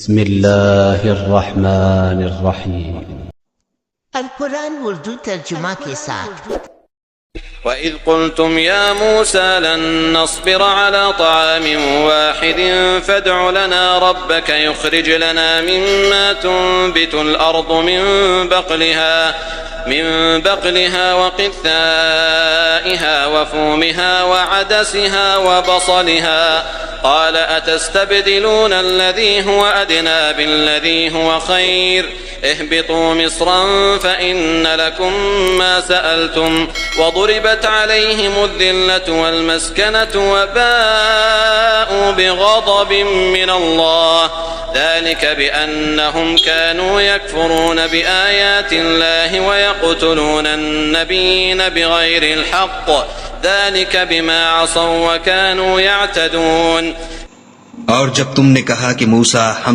بسم الله الرحمن الرحيم القرآن اردو ترجمہ کے ساتھ وَإِذْ قُلْتُمْ يَا مُوسَى لَن نَّصْبِرَ عَلَىٰ طَعَامٍ وَاحِدٍ فَادْعُ لَنَا رَبَّكَ يُخْرِجْ لَنَا مِمَّا تُنبِتُ الْأَرْضُ من بقلها وقثائها وفومها وعدسها وبصلها قال أتستبدلون الذي هو أدنى بالذي هو خير اهبطوا مصرا فإن لكم ما سألتم وضربت عليهم الذلة والمسكنة وباءوا بغضب من الله ذلك بأنهم كانوا يكفرون بآيات الله ويقتلون النبيين بغير الحق ذلك بما عصوا وكانوا يعتدون। और जब तुमने कहा कि मूसा हम